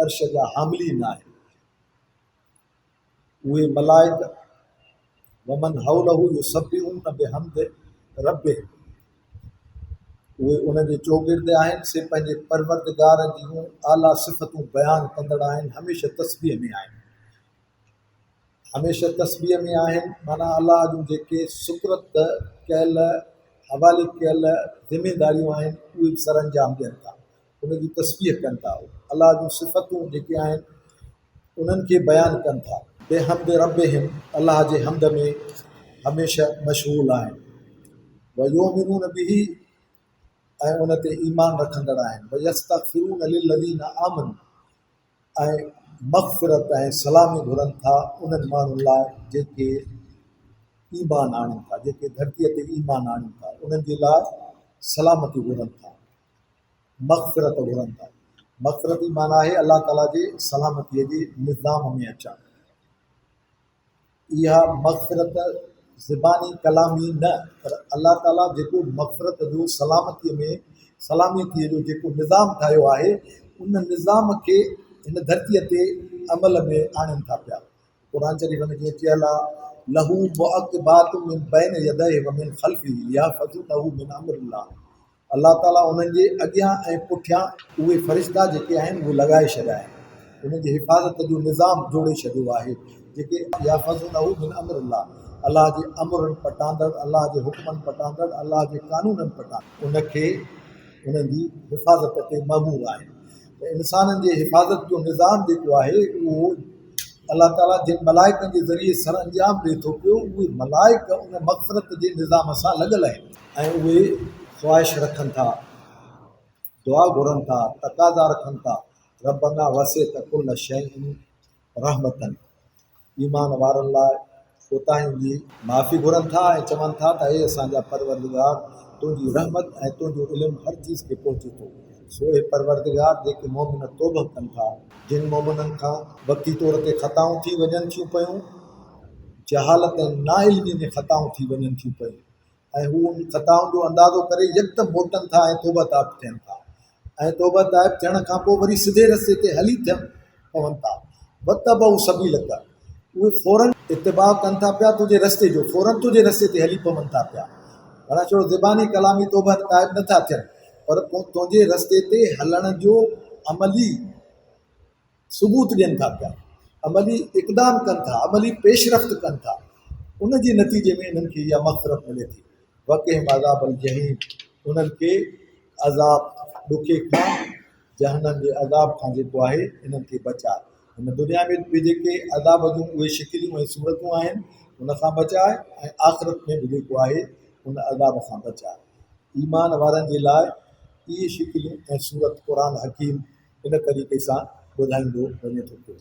अर्श जा हामिलीन आहिनि, उहे मलाइक वमन हौलहू युसब्बिहून बिहम्द रब्बिहिम, उहे उनजे चौगिर्द आहिनि, से पंहिंजे परवरदिगार जूं आला सिफ़तूं बयानु कंदड़ आहिनि, हमेशह तस्बीह में आहिनि। हमेशह तस्बीह में आहिनि माना अलाह जूं जेके सुकुरत कयल, हवाले कयल ज़िमेदारियूं आहिनि, उहे सर अंजाम ॾियनि था, उनजी तस्बीह कनि था, अलाह जूं सिफ़तूं जेके आहिनि उन्हनि खे बयानु कनि था। बेहम्द रब्बिहिम, अलाह जे हमद में हमेशह मशगूल आहिनि। वयुमिनून बिही, ऐं उन ते ईमान रखंदड़ आहिनि। वयस्तग़फिरून लिल्लज़ीना आमनू, ऐं मग़फ़िरत ऐं सलामी घुरनि था उन्हनि माण्हुनि लाइ जेके ईमान आणनि था, जेके धरतीअ ते ईमान आणनि था, उन्हनि जे लाइ सलामती घुरनि था, मग़फ़िरत घुरनि था। मग़फ़िरत जी माना आहे अलाह ताला जे सलामतीअ जे निज़ाम में अचणु। इहा मग़फ़िरत ज़बानी कलामी न, पर अलाह ताला जेको मग़फ़िरत जो सलामतीअ जो जेको निज़ाम ठाहियो आहे, उन निज़ाम खे हिन धरतीअ ते अमल में आणनि था पिया। क़ुर शरीफ़ में जीअं चयलु आहे, लहू मुअक़िबातु मिन बैन यदैहि व मिन ख़ल्फ़िही यहफ़ज़ूनहू मिन अम्रिल्लाह, अलाह ताला उन्हनि जे अॻियां ऐं पुठियां उहे फ़रिश्ता जेके आहिनि उहे लॻाए छॾिया आहिनि, उन्हनि जी हिफ़ाज़त जो निज़ाम जोड़े छॾियो आहे, जेके यहफ़ज़ूनहू मिन अम्रिल्लाह, अलाह जे अमरनि पटांदड़, अलाह जे हुक्मनि पटांदड़, अलाह जे क़ानूननि पटांदड़, उनखे उन्हनि जी हिफ़ाज़त ते मअमूर आहिनि। त इंसाननि जे हिफ़ाज़त जो निज़ाम जेको आहे उहो अलाह ताला जिन मलाइकनि जे ज़रिए सर अंजाम ॾिए थो पियो, उहे मलाइक उन मग़फ़िरत जे निज़ाम सां लॻल आहिनि ऐं उहे ख़्वाहिश रखनि था, दुआ घुरनि था, तक़ाज़ा रखनि था, रब्बना वसिअत कुल्ल शैइन रहमतन, ईमान वारनि लाइ कोताहियुनि जी माफ़ी घुरनि था ऐं चवनि था त हे असांजा परवरदिगार, तुंहिंजी रहमत ऐं तुंहिंजो इल्मु हर चीज़ खे पहुचे थो। सो हे परवरदिगार, जेके मोमिन तौबह कनि था, जिन मोमिननि खां वक़्ती तौर ते ख़ताऊं थी वञनि थियूं पियूं, जहालत ऐं नाइल्मी में ख़ताऊं थी वञनि थियूं पियूं, ऐं हू उन ख़ताउनि जो अंदाज़ो करे यकदमि मोटनि था ऐं तौबह था थियनि था ऐं तौबा ताइब थियण खां पोइ वरी सिधे रस्ते ते हली थियनि पवनि था। वतबऊ सबील का, उहे फौरन इतिबा कनि था पिया तुंहिंजे रस्ते जो, फौरन तुंहिंजे रस्ते ते हली पवनि था पिया। माना छो ज़बानी कलामी तौबा ताइब नथा थियनि, पर पोइ तुंहिंजे रस्ते ते हलण जो अमली सबूत ॾियनि था पिया, अमली इक़दाम कनि था, अमली पेशरफ़्त कनि था। उन जे नतीजे में इन्हनि खे इहा मग़फ़िरत मिले थी। वक़िहिम अज़ाब अल जहीम, उन्हनि खे अज़ाब ॾुखे खां, जहन्नम जे अज़ाब खां जेको आहे इन्हनि खे बचाए। हिन दुनिया में बि जेके अज़ाब जूं उहे शिकिलियूं ऐं सूरतूं आहिनि उन खां बचाए, ऐं आख़िरत में बि जेको आहे उन अज़ाब खां बचाए। ईमान वारनि जे लाइ इहे शिकिलियूं ऐं सूरत क़ुर हकीम इन तरीक़े सां ॿुधाईंदो वञे थो पियो।